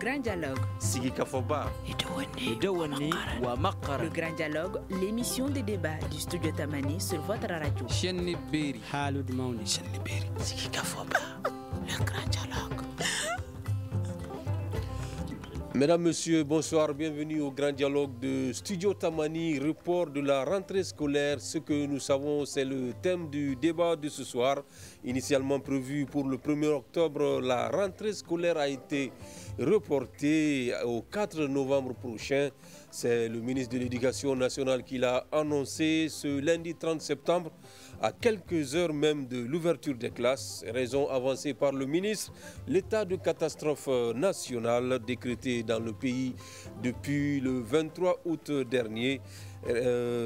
grand dialogue. Sigi Kafoba. Idawani wa Makara. Le grand dialogue, l'émission de débat du studio Tamani sur votre radio. Chenni Beri. Halud Mauni. Chenni Beri. Sigi Kafoba. Le grand dialogue. Mesdames, Messieurs, bonsoir, bienvenue au grand dialogue de Studio Tamani, report de la rentrée scolaire. Ce que nous savons, c'est le thème du débat de ce soir. Initialement prévu pour le 1er octobre, la rentrée scolaire a été reportée au 4 novembre prochain. C'est le ministre de l'Éducation nationale qui l'a annoncé ce lundi 30 septembre, à quelques heures même de l'ouverture des classes. Raison avancée par le ministre, l'état de catastrophe nationale décrété dans le pays depuis le 23 août dernier.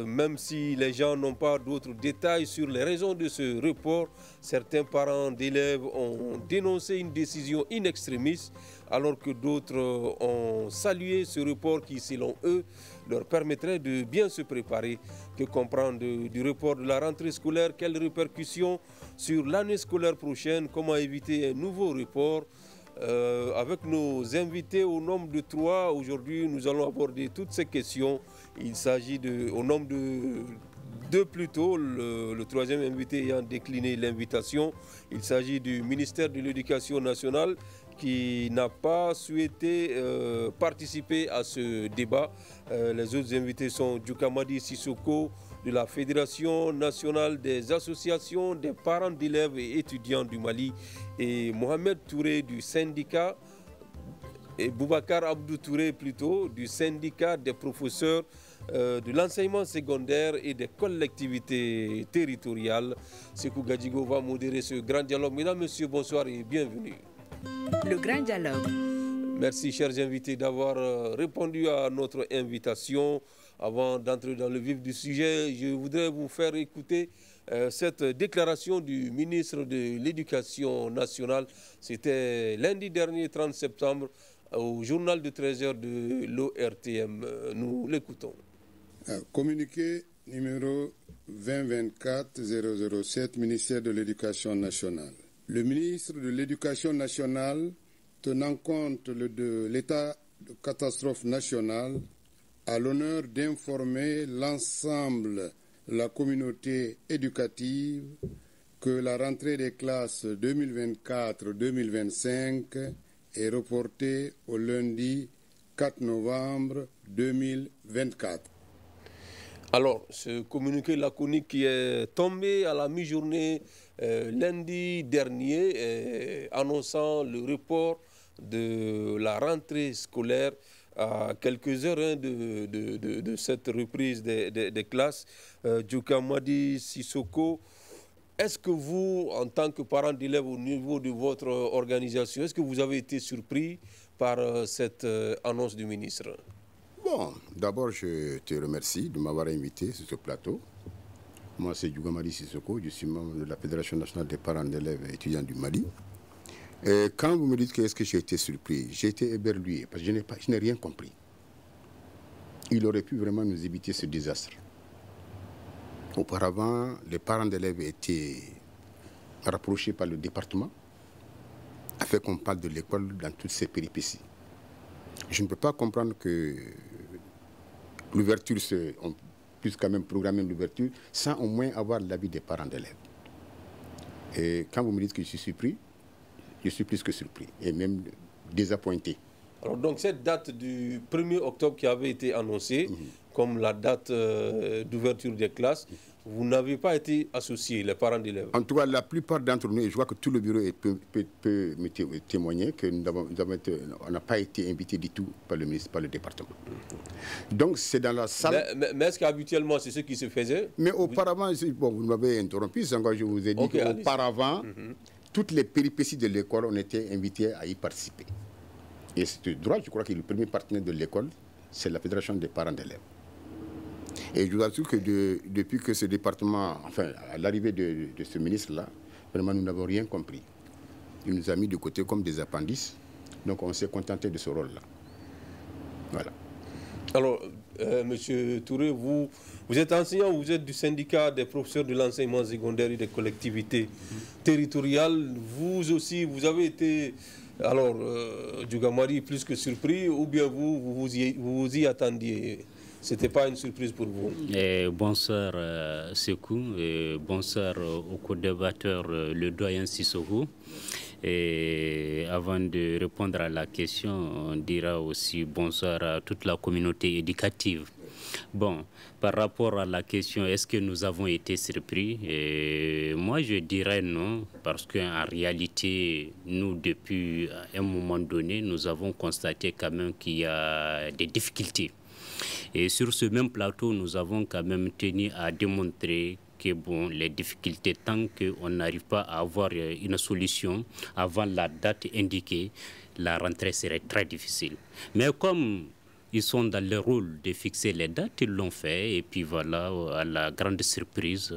Même si les gens n'ont pas d'autres détails sur les raisons de ce report, certains parents d'élèves ont dénoncé une décision in extremis, alors que d'autres ont salué ce report qui, selon eux, leur permettrait de bien se préparer. Que comprendre du report de la rentrée scolaire? Quelles répercussions sur l'année scolaire prochaine? Comment éviter un nouveau report? Avec nos invités au nombre de 3, aujourd'hui nous allons aborder toutes ces questions. Il s'agit au nombre de 2 plutôt, le troisième invité ayant décliné l'invitation. Il s'agit du ministère de l'Éducation nationale qui n'a pas souhaité participer à ce débat. Les autres invités sont Djoukamadi Sissoko de la Fédération nationale des associations des parents d'élèves et étudiants du Mali et Mohamed Touré du syndicat, et Boubacar Abdou Touré plutôt, du syndicat des professeurs de l'enseignement secondaire et des collectivités territoriales. Sekou Gadjigo va modérer ce grand dialogue. Mesdames, Messieurs, bonsoir et bienvenue. Le grand dialogue. Merci, chers invités, d'avoir répondu à notre invitation. Avant d'entrer dans le vif du sujet, je voudrais vous faire écouter cette déclaration du ministre de l'Éducation nationale. C'était lundi dernier, 30 septembre, au journal de 13h de l'ORTM. Nous l'écoutons. Communiqué numéro 2024-007, ministère de l'Éducation nationale. Le ministre de l'Éducation nationale, tenant compte de l'état de catastrophe nationale, a l'honneur d'informer l'ensemble de la communauté éducative que la rentrée des classes 2024-2025 est reportée au lundi 4 novembre 2024. Alors, ce communiqué laconique qui est tombé à la mi-journée lundi dernier, annonçant le report de la rentrée scolaire à quelques heures de cette reprise des classes. Djoukamadi Sissoko, est-ce que vous, en tant que parent d'élèves au niveau de votre organisation, est-ce que vous avez été surpris par cette annonce du ministre? Bon, d'abord, je te remercie de m'avoir invité sur ce plateau. Moi, c'est Djoukamadi Sissoko, je suis membre de la Fédération nationale des parents d'élèves et étudiants du Mali. Et quand vous me dites qu'est-ce que j'ai été surpris, j'ai été éberlué parce que je n'ai rien compris. Il aurait pu vraiment nous éviter ce désastre. Auparavant, les parents d'élèves étaient rapprochés par le département afin qu'on parle de l'école dans toutes ses péripéties. Je ne peux pas comprendre que l'ouverture, on puisse quand même programmer l'ouverture sans au moins avoir l'avis des parents d'élèves. Et quand vous me dites que je suis surpris, je suis plus que surpris et même désappointé. Alors donc cette date du 1er octobre qui avait été annoncée comme la date d'ouverture des classes, vous n'avez pas été associés, les parents d'élèves? En tout cas, la plupart d'entre nous, et je vois que tout le bureau peut me témoigner que on n'a pas été invités du tout par le ministre, par le département. Donc c'est dans la salle... Mais est-ce qu'habituellement c'est ce qui se faisait? Mais auparavant, bon, vous m'avez interrompu, c'est encore je vous ai dit qu'auparavant, toutes les péripéties de l'école, on était invités à y participer. Et c'est droit, je crois que le premier partenaire de l'école, c'est la Fédération des parents d'élèves. Et je vous assure que depuis que ce département, enfin, à l'arrivée de ce ministre-là, vraiment, nous n'avons rien compris. Il nous a mis de côté comme des appendices. Donc, on s'est contenté de ce rôle-là. Voilà. Alors, Monsieur Touré, vous êtes enseignant, vous êtes du syndicat des professeurs de l'enseignement secondaire et des collectivités territoriales. Vous aussi, vous avez été Alors, Djougamari, plus que surpris, ou bien vous vous y attendiez? Ce n'était pas une surprise pour vous? Bonsoir Sekou, bonsoir au co-débatteur, le doyen Sissoko. Et avant de répondre à la question, on dira aussi bonsoir à toute la communauté éducative. Bon, par rapport à la question, est-ce que nous avons été surpris? Moi, je dirais non, parce qu'en réalité, nous, depuis un moment donné, nous avons constaté quand même qu'il y a des difficultés. Et sur ce même plateau, nous avons quand même tenu à démontrer que bon, les difficultés, tant qu'on n'arrive pas à avoir une solution avant la date indiquée, la rentrée serait très difficile. Mais comme ils sont dans le rôle de fixer les dates, ils l'ont fait. Et puis voilà, à la grande surprise,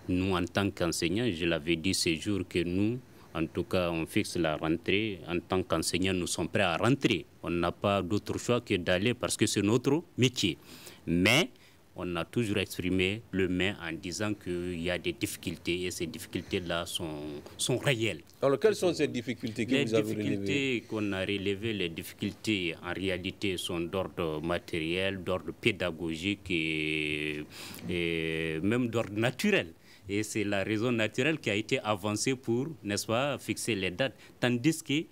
nous en tant qu'enseignants, je l'avais dit ce jour que nous, en tout cas, on fixe la rentrée. En tant qu'enseignants, nous sommes prêts à rentrer. On n'a pas d'autre choix que d'aller parce que c'est notre métier. Mais on a toujours exprimé le mais en disant qu'il y a des difficultés et ces difficultés-là sont réelles. Alors, quelles sont ces difficultés que vous avez relevées? Les difficultés qu'on a relevées, les difficultés en réalité sont d'ordre matériel, d'ordre pédagogique et même d'ordre naturel. Et c'est la raison naturelle qui a été avancée pour, n'est-ce pas, fixer les dates. Tandis que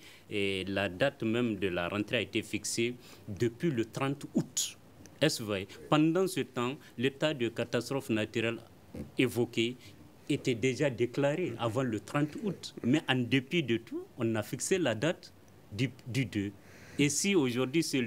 la date même de la rentrée a été fixée depuis le 30 août. Est-ce vrai? Pendant ce temps, l'état de catastrophe naturelle évoqué était déjà déclaré avant le 30 août. Mais en dépit de tout, on a fixé la date du 2. Et si aujourd'hui c'est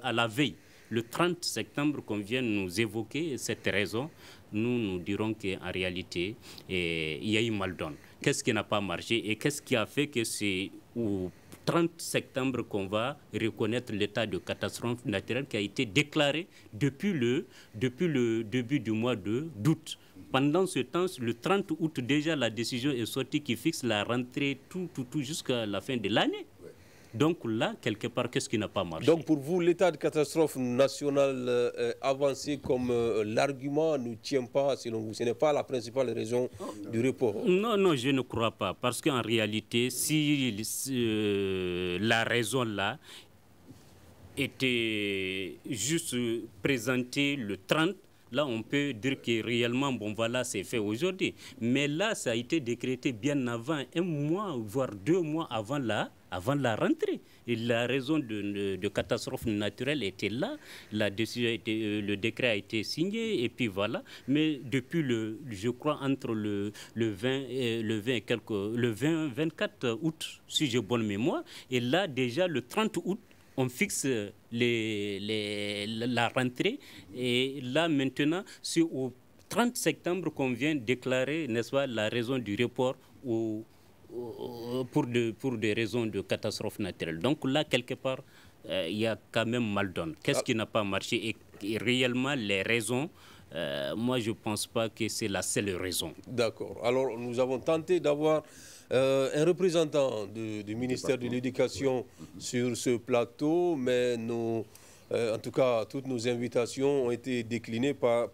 à la veille, le 30 septembre qu'on vient nous évoquer cette raison, nous dirons qu'en réalité, il y a eu mal donne. Qu'est-ce qui n'a pas marché et qu'est-ce qui a fait que c'est au 30 septembre qu'on va reconnaître l'état de catastrophe naturelle qui a été déclaré depuis le début du mois d'août. Pendant ce temps, le 30 août, déjà, la décision est sortie qui fixe la rentrée tout jusqu'à la fin de l'année. Donc là, quelque part, qu'est-ce qui n'a pas marché? Donc pour vous, l'état de catastrophe nationale avancé comme l'argument ne tient pas, selon vous? Ce n'est pas la principale raison du report? Non, je ne crois pas. Parce qu'en réalité, si la raison là était juste présentée le 30, là, on peut dire que réellement, bon voilà, c'est fait aujourd'hui. Mais là, ça a été décrété bien avant, 1 mois, voire 2 mois avant la rentrée. Et la raison de catastrophe naturelle était là. La décision le décret a été signé et puis voilà. Mais depuis je crois entre le 24 août, si j'ai bonne mémoire, et là déjà le 30 août, on fixe la rentrée. Et là, maintenant, c'est au 30 septembre qu'on vient déclarer, n'est-ce pas, la raison du report pour des raisons de catastrophe naturelle. Donc là, quelque part, il y a quand même mal donne. Qu'est-ce qui n'a pas marché? Et réellement, les raisons, moi, je ne pense pas que c'est la seule raison. D'accord. Alors, nous avons tenté d'avoir un représentant du ministère de l'Éducation sur ce plateau, mais en tout cas, toutes nos invitations ont été déclinées par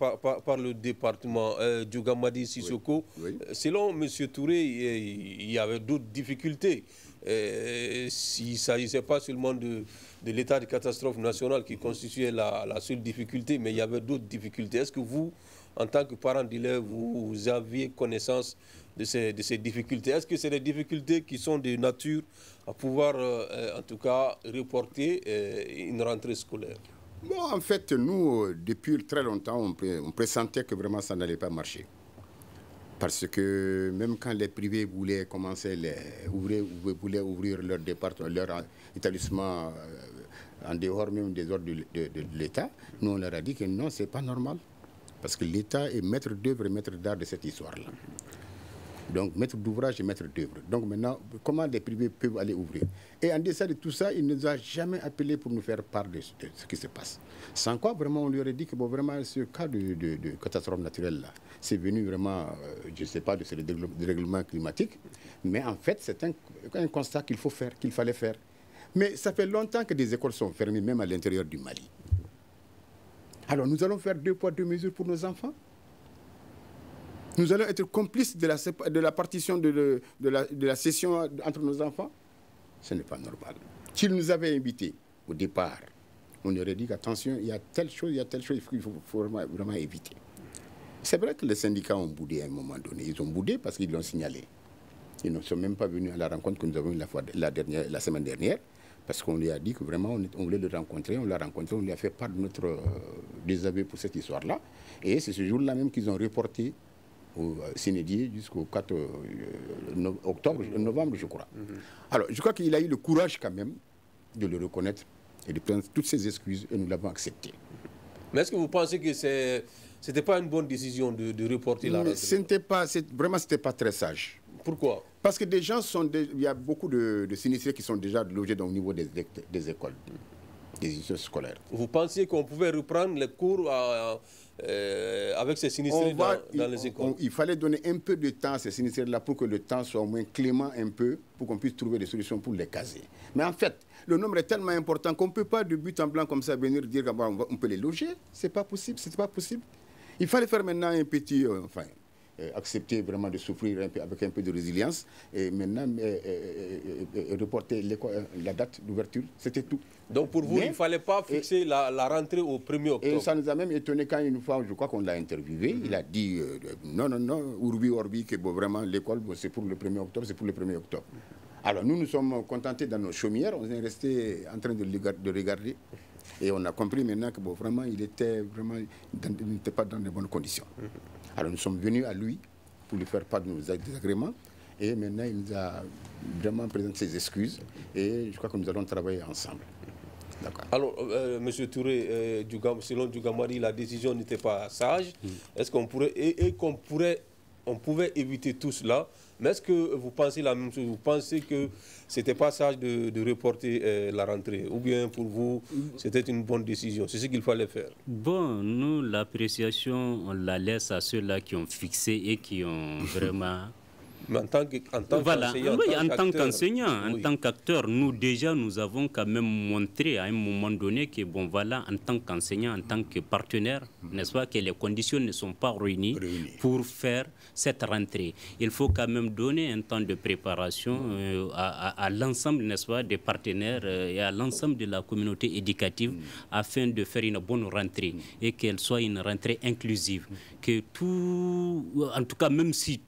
le département. Djougamari Sissoko, selon M. Touré, il y avait d'autres difficultés. S'il ne s'agissait pas seulement de l'état de catastrophe nationale qui constituait la seule difficulté, mais il y avait d'autres difficultés. Est-ce que vous, en tant que parent d'élèves, vous aviez connaissance de ces difficultés? Est-ce que c'est des difficultés qui sont de nature à pouvoir, en tout cas, reporter une rentrée scolaire? Bon, en fait, nous, depuis très longtemps, on pressentait que vraiment ça n'allait pas marcher. Parce que même quand les privés voulaient commencer, voulaient ouvrir leur département, leur établissement en dehors même des ordres de l'État, nous on leur a dit que non, c'est pas normal. Parce que l'État est maître d'œuvre et maître d'art de cette histoire-là. Donc, maître d'ouvrage et maître d'œuvre. Donc, maintenant, comment les privés peuvent aller ouvrir? Et en deçà de tout ça, il ne nous a jamais appelés pour nous faire part de ce qui se passe. Sans quoi, vraiment, on lui aurait dit que bon, vraiment, ce cas de catastrophe naturelle-là, c'est venu vraiment, je ne sais pas, de ce dérèglement climatique. Mais en fait, c'est un constat qu'il fallait faire. Mais ça fait longtemps que des écoles sont fermées, même à l'intérieur du Mali. Alors, nous allons faire 2 poids, 2 mesures pour nos enfants. Nous allons être complices de la partition de la session entre nos enfants. Ce n'est pas normal. S'ils nous avaient invités au départ, on aurait dit qu'attention, il y a telle chose qu'il faut vraiment éviter. C'est vrai que les syndicats ont boudé à un moment donné. Ils ont boudé parce qu'ils l'ont signalé. Ils ne sont même pas venus à la rencontre que nous avons eue la semaine dernière, parce qu'on lui a dit que vraiment on voulait le rencontrer. On l'a rencontré, on lui a fait part de notre désaveu pour cette histoire-là. Et c'est ce jour-là même qu'ils ont reporté au Sénédier jusqu'au 4 novembre, je crois. Alors, je crois qu'il a eu le courage quand même de le reconnaître et de prendre toutes ses excuses, et nous l'avons accepté. Mais est-ce que vous pensez que c'était pas une bonne décision de reporter la rentrée? Vraiment, c'était pas très sage. Pourquoi? Parce que il y a beaucoup de sinistrés qui sont déjà logés au niveau des écoles, des institutions scolaires. Vous pensiez qu'on pouvait reprendre les cours avec ces sinistrés dans les écoles? Il fallait donner un peu de temps à ces sinistrés-là pour que le temps soit au moins clément un peu, pour qu'on puisse trouver des solutions pour les caser. Mais en fait, le nombre est tellement important qu'on ne peut pas de but en blanc comme ça venir dire qu'on peut les loger. C'est pas possible, c'est pas possible. Il fallait faire maintenant un petit... accepter vraiment de souffrir avec un peu de résilience et maintenant reporter la date d'ouverture, c'était tout. Donc pour vous, il ne fallait pas fixer la rentrée au 1er octobre. Et ça nous a même étonné quand une fois, je crois qu'on l'a interviewé, il a dit non, urbi orbi, que vraiment l'école, c'est pour le 1er octobre, c'est pour le 1er octobre. Alors nous sommes contentés dans nos chaumières, on est resté en train de regarder. Et on a compris maintenant que vraiment, il n'était pas dans de bonnes conditions. Alors nous sommes venus à lui pour lui faire part de nos désagréments. Et maintenant, il nous a vraiment présenté ses excuses. Et je crois que nous allons travailler ensemble. D'accord. Alors, M. Touré, selon Djougamari, la décision n'était pas sage. Est-ce qu'on pourrait, on pouvait éviter tout cela? Mais est-ce que vous pensez la même chose? Vous pensez que ce n'était pas sage de reporter la rentrée? Ou bien pour vous, c'était une bonne décision? C'est ce qu'il fallait faire? Bon, nous, l'appréciation, on la laisse à ceux-là qui ont fixé et qui ont vraiment... Mais en tant qu'enseignant, oui, en tant qu'enseignant, en tant qu'acteur, nous déjà, nous avons quand même montré à un moment donné que, bon voilà, en tant qu'enseignant, en tant que partenaire, n'est-ce pas, que les conditions ne sont pas réunies pour faire cette rentrée. Il faut quand même donner un temps de préparation à l'ensemble, n'est-ce pas, des partenaires et à l'ensemble de la communauté éducative afin de faire une bonne rentrée et qu'elle soit une rentrée inclusive. Que tout, en tout cas, même si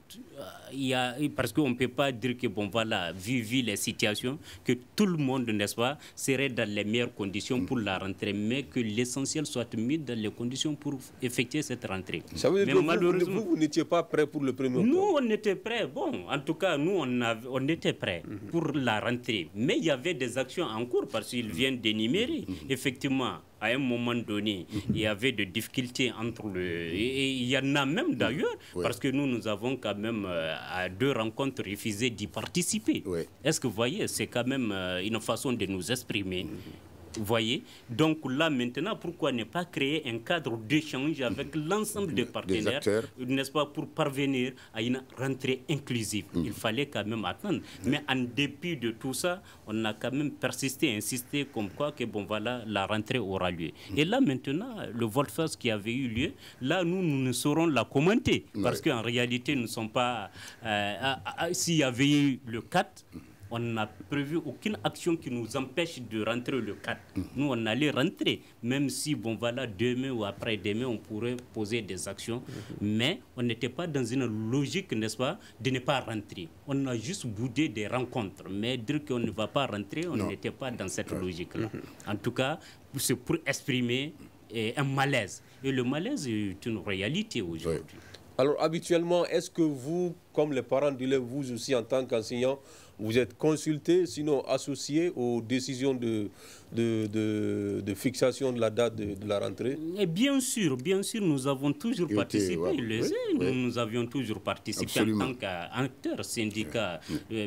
parce qu'on ne peut pas dire que, bon voilà, vu les situations, que tout le monde, n'est-ce pas, serait dans les meilleures conditions pour la rentrée, mais que l'essentiel soit mis dans les conditions pour effectuer cette rentrée. Ça veut dire que malheureusement, vous n'étiez pas prêt pour le 1er octobre? Nous, on était prêts. Bon, en tout cas, nous, on était prêts pour la rentrée. Mais il y avait des actions en cours parce qu'ils viennent d'énumérer. Effectivement, à un moment donné, il y avait des difficultés entre et il y en a même d'ailleurs, parce que nous avons quand même à 2 rencontres refusé d'y participer. Est-ce que vous voyez, c'est quand même une façon de nous exprimer. Vous voyez? Donc là, maintenant, pourquoi ne pas créer un cadre d'échange avec l'ensemble des partenaires, n'est-ce pas, pour parvenir à une rentrée inclusive? Il fallait quand même attendre. Mais en dépit de tout ça, on a quand même persisté, insisté comme quoi que, bon, voilà, la rentrée aura lieu. Et là, maintenant, le volte-face qui avait eu lieu, là, nous ne saurons la commenter. Parce qu'en réalité, nous ne sommes pas... s'il y avait eu le 4... on n'a prévu aucune action qui nous empêche de rentrer le 4. Nous, on allait rentrer, même si, bon, voilà, demain ou après-demain, on pourrait poser des actions. Mais on n'était pas dans une logique, n'est-ce pas, de ne pas rentrer. On a juste boudé des rencontres. Mais dire qu'on ne va pas rentrer, on n'était pas dans cette logique-là. En tout cas, c'est pour exprimer un malaise. Et le malaise est une réalité aujourd'hui. Alors, habituellement, est-ce que vous, comme les parents d'élèves, vous aussi, en tant qu'enseignant, vous êtes consulté, sinon associé aux décisions de fixation de la date de la rentrée? Et bien sûr, nous avons toujours participé. Nous avions toujours participé en tant qu'acteurs, syndicats.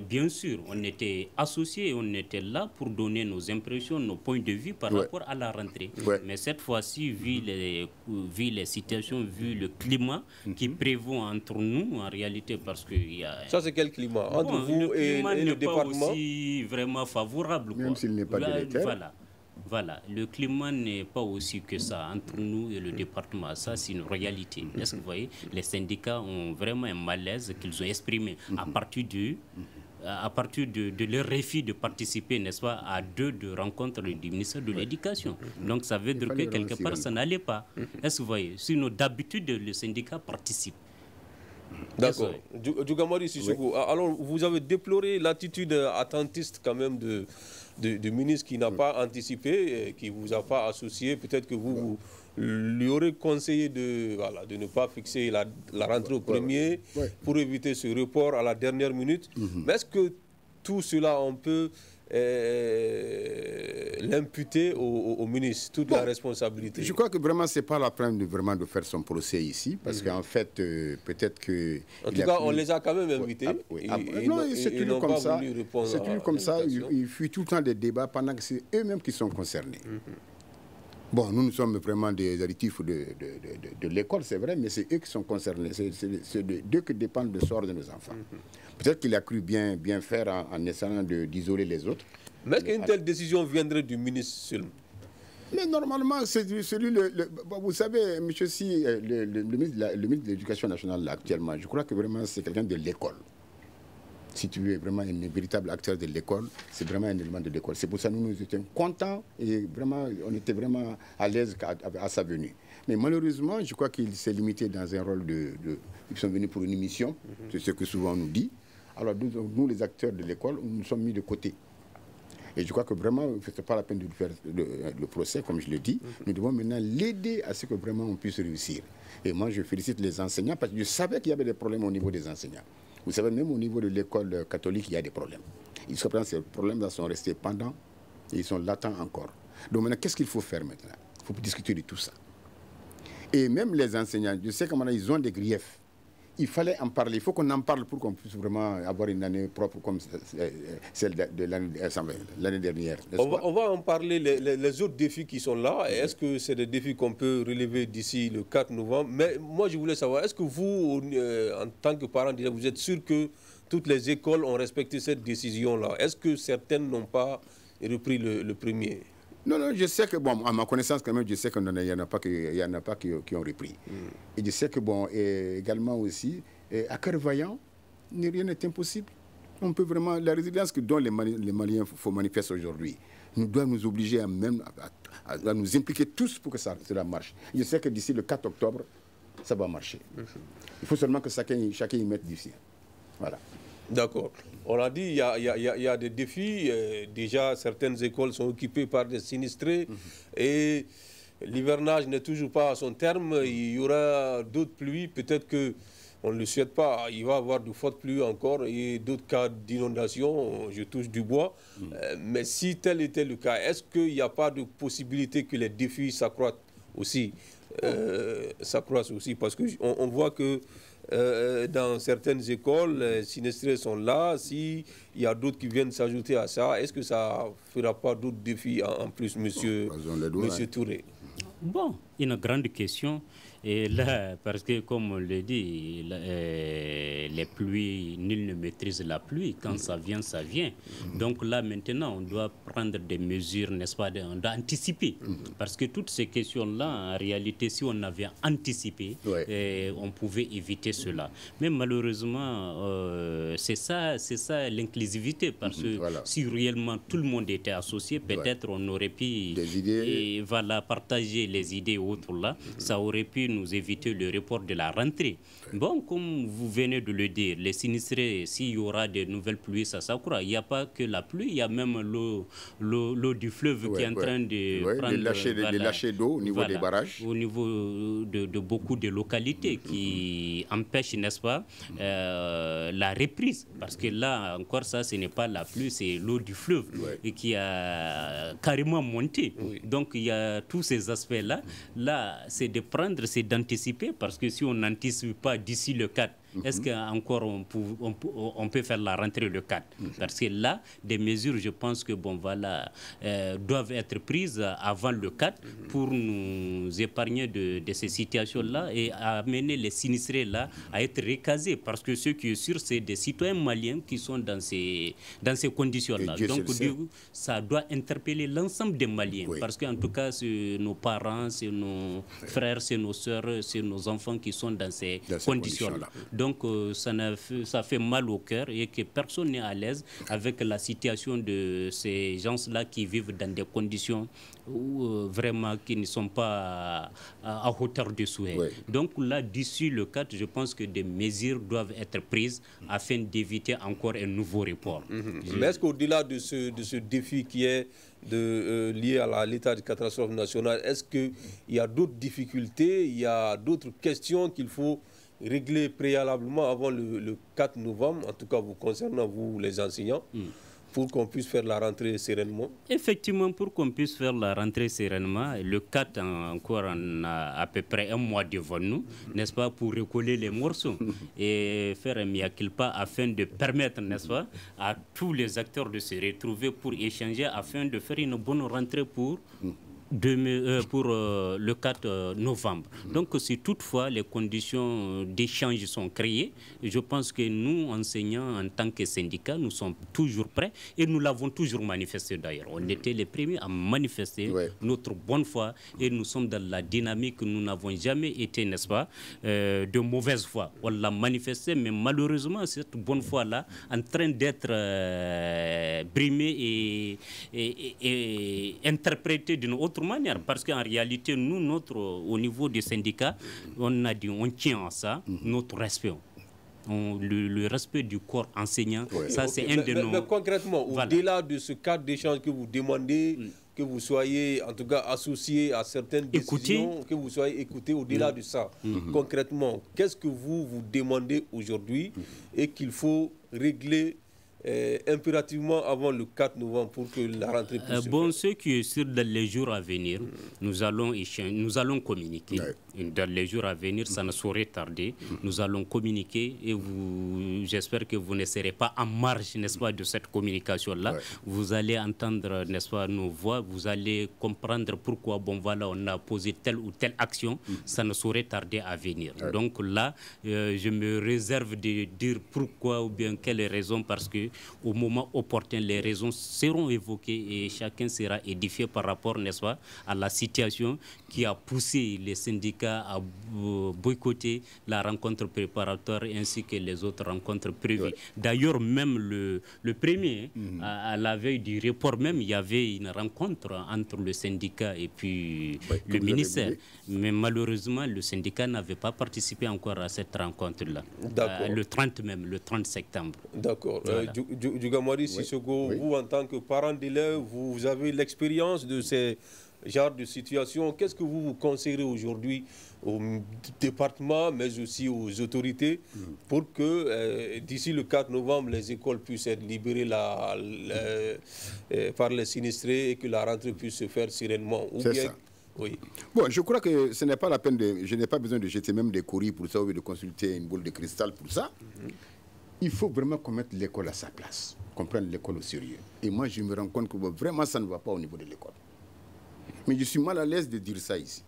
Bien sûr, on était associés, on était là pour donner nos impressions, nos points de vue par rapport à la rentrée. Mais cette fois-ci, vu les situations, vu le climat qui prévaut entre nous, en réalité, parce qu'il y a... Ça, c'est quel climat? Entre vous et le département? Pas aussi vraiment favorable. Même s'il n'est pas délétère. Voilà, le climat n'est pas aussi que ça entre nous et le département. Ça, c'est une réalité. Est-ce que vous voyez, les syndicats ont vraiment un malaise qu'ils ont exprimé à partir de leur refus de participer, n'est-ce pas, à 2 rencontres du ministère de l'Éducation. Donc, ça veut dire que quelque part, ça n'allait pas. Est-ce que vous voyez? Sinon, d'habitude, le syndicat participe. D'accord. Djougamari Sissoko, alors vous avez déploré l'attitude attentiste quand même du ministre qui n'a pas anticipé, qui ne vous a pas associé. Peut-être que vous lui aurez conseillé de ne pas fixer la rentrée au premier pour éviter ce report à la dernière minute. Mais est-ce que tout cela, on peut l'imputer au ministre, toute la responsabilité? Je crois que vraiment, ce n'est pas la peine de faire son procès ici, parce qu'en fait, peut-être que... En tout cas, on les a quand même invités. Non, c'est toujours comme ça. C'est toujours comme ça. Il fuit tout le temps des débats pendant que c'est eux-mêmes qui sont concernés. Bon, nous sommes vraiment des additifs de l'école, c'est vrai, mais c'est eux qui sont concernés. C'est d'eux que dépend le sort de nos enfants. Peut-être qu'il a cru bien faire en essayant d'isoler les autres. Mais est-ce qu'une telle décision viendrait du ministre seulement? Mais normalement, c'est celui... vous savez, monsieur, si le ministre de l'Éducation nationale, là, actuellement, je crois que vraiment c'est quelqu'un de l'école. Si tu es vraiment un véritable acteur de l'école, c'est vraiment un élément de l'école. C'est pour ça que nous étions contents et vraiment, on était vraiment à l'aise à sa venue. Mais malheureusement, je crois qu'il s'est limité dans un rôle Ils sont venus pour une mission, c'est ce que souvent on nous dit. Alors nous, les acteurs de l'école, nous sommes mis de côté. Et je crois que vraiment, ce n'est pas la peine de lui faire le procès, comme je le dis. Nous devons maintenant l'aider à ce que vraiment on puisse réussir. Et moi, je félicite les enseignants parce que je savais qu'il y avait des problèmes au niveau des enseignants. Vous savez, même au niveau de l'école catholique, il y a des problèmes. Ces problèmes-là sont restés pendants et ils sont latents encore. Donc maintenant, qu'est-ce qu'il faut faire maintenant? Il faut discuter de tout ça. Et même les enseignants, je sais comment ils ont des griefs. Il fallait en parler. Il faut qu'on en parle pour qu'on puisse vraiment avoir une année propre comme celle de l'année dernière. On va en parler, les autres défis qui sont là. Est-ce que c'est des défis qu'on peut relever d'ici le 4 novembre? Mais moi, je voulais savoir, est-ce que vous, en tant que parent, vous êtes sûr que toutes les écoles ont respecté cette décision-là? Est-ce que certaines n'ont pas repris le premier? Non, je sais que, bon, à ma connaissance quand même, je sais qu'il n'y en a pas qui ont repris. Et je sais que, bon, également aussi, à cœur vaillant, rien n'est impossible. On peut vraiment, la résilience dont les Maliens manifestent aujourd'hui, nous doit nous obliger à nous impliquer tous pour que cela marche. Je sais que d'ici le 4 octobre, ça va marcher. Il faut seulement que chacun y mette du sien. Voilà. D'accord. On a dit, il y a des défis. Déjà, certaines écoles sont occupées par des sinistrés et l'hivernage n'est toujours pas à son terme. Il y aura d'autres pluies. Peut-être qu'on ne le souhaite pas. Il va y avoir de fortes pluies encore et d'autres cas d'inondation. Je touche du bois. Mais si tel était le cas, est-ce qu'il n'y a pas de possibilité que les défis s'accroissent aussi? Parce qu'on voit que dans certaines écoles, les sinistrés sont là. S'il y a d'autres qui viennent s'ajouter à ça, est-ce que ça ne fera pas d'autres défis en plus, monsieur Touré? Bon, une grande question. Et là, parce que comme on le dit, les pluies, nul ne maîtrise la pluie. Quand ça vient, ça vient. Donc là, maintenant, on doit prendre des mesures, n'est-ce pas? On doit anticiper. Parce que toutes ces questions-là, en réalité, si on avait anticipé, on pouvait éviter cela. Mais malheureusement, c'est ça l'inclusivité. Parce que si réellement tout le monde était associé, peut-être on aurait pu partager les idées autres là. Ça aurait pu nous éviter le report de la rentrée. Bon, comme vous venez de le dire, les sinistrés, s'il y aura de nouvelles pluies, ça s'accroît. Il n'y a pas que la pluie, il y a même l'eau du fleuve qui est en train de prendre... Les lâchers d'eau au niveau des barrages. Au niveau de beaucoup de localités qui empêchent, n'est-ce pas, la reprise. Parce que là, encore ça, ce n'est pas la pluie, c'est l'eau du fleuve et qui a carrément monté. Donc, il y a tous ces aspects-là. Là, c'est de prendre, c'est d'anticiper, parce que si on n'anticipe pas d'ici le 4, est-ce qu'encore on peut faire la rentrée le 4? Parce que là, des mesures, je pense que doivent être prises avant le 4 pour nous épargner de ces situations-là et amener les sinistrés là à être recasés. Parce que ce qui est sûr, c'est des citoyens maliens qui sont dans ces conditions-là. Donc, ça doit interpeller l'ensemble des Maliens. Oui. Parce qu'en tout cas, c'est nos parents, c'est nos frères, c'est nos sœurs, c'est nos enfants qui sont dans ces conditions-là. Donc, ça fait mal au cœur et que personne n'est à l'aise avec la situation de ces gens-là qui vivent dans des conditions vraiment qui ne sont pas à hauteur de souhait. Oui. Donc là, d'ici le 4, je pense que des mesures doivent être prises afin d'éviter encore un nouveau report. Mais est-ce qu'au-delà de ce défi qui est lié à l'état de catastrophe nationale, est-ce qu'il y a d'autres difficultés, il y a d'autres questions qu'il faut régler préalablement avant le 4 novembre, en tout cas vous concernant vous les enseignants, pour qu'on puisse faire la rentrée sereinement? Effectivement, pour qu'on puisse faire la rentrée sereinement, le 4 encore, on a à peu près un mois devant nous, n'est-ce pas, pour recoller les morceaux et faire un mea culpa afin de permettre, n'est-ce pas, à tous les acteurs de se retrouver pour échanger afin de faire une bonne rentrée pour le 4 novembre. Donc, si toutefois les conditions d'échange sont créées, je pense que nous, enseignants, en tant que syndicat, nous sommes toujours prêts et nous l'avons toujours manifesté d'ailleurs. On était les premiers à manifester notre bonne foi et nous sommes dans la dynamique. Nous n'avons jamais été, n'est-ce pas, de mauvaise foi. On l'a manifesté, mais malheureusement, cette bonne foi-là en train d'être brimée et interprétée d'une autre manière, parce qu'en réalité, nous, au niveau des syndicats, on a dit, on tient à ça, notre respect. Le respect du corps enseignant, ça c'est un de nos... Mais concrètement, au-delà de ce cadre d'échange que vous demandez, que vous soyez en tout cas associé à certaines décisions, que vous soyez écouté, au-delà de ça, concrètement, qu'est-ce que vous demandez aujourd'hui et qu'il faut régler impérativement avant le 4 novembre pour que la rentrée puisse se faire? Ce qui est sûr, dans les jours à venir, nous allons communiquer. Dans les jours à venir, ça ne saurait tarder. Nous allons communiquer et j'espère que vous ne serez pas en marge, n'est-ce pas, de cette communication-là. Vous allez entendre, n'est-ce pas, nos voix, vous allez comprendre pourquoi, on a posé telle ou telle action. Ça ne saurait tarder à venir. Donc là, je me réserve de dire pourquoi ou bien quelles raisons, parce que au moment opportun, les raisons seront évoquées et chacun sera édifié par rapport, n'est-ce pas, à la situation qui a poussé les syndicats à boycotter la rencontre préparatoire ainsi que les autres rencontres prévues. D'ailleurs, même le premier, à la veille du report même, il y avait une rencontre entre le syndicat et puis le ministère. Mais malheureusement, le syndicat n'avait pas participé encore à cette rencontre-là. Le 30 septembre. D'accord. Djougamari Sissoko, vous en tant que parent d'élèves, vous avez l'expérience de ces genres de situations. Qu'est-ce que vous conseillerez aujourd'hui au département, mais aussi aux autorités, pour que d'ici le 4 novembre, les écoles puissent être libérées par les sinistrés et que la rentrée puisse se faire sereinement? C'est ça. Oui. Bon, je crois que ce n'est pas la peine je n'ai pas besoin de jeter même des courriers pour ça ou de consulter une boule de cristal pour ça. Il faut vraiment qu'on mette l'école à sa place, qu'on prenne l'école au sérieux. Et moi, je me rends compte que vraiment, ça ne va pas au niveau de l'école. Mais je suis mal à l'aise de dire ça ici.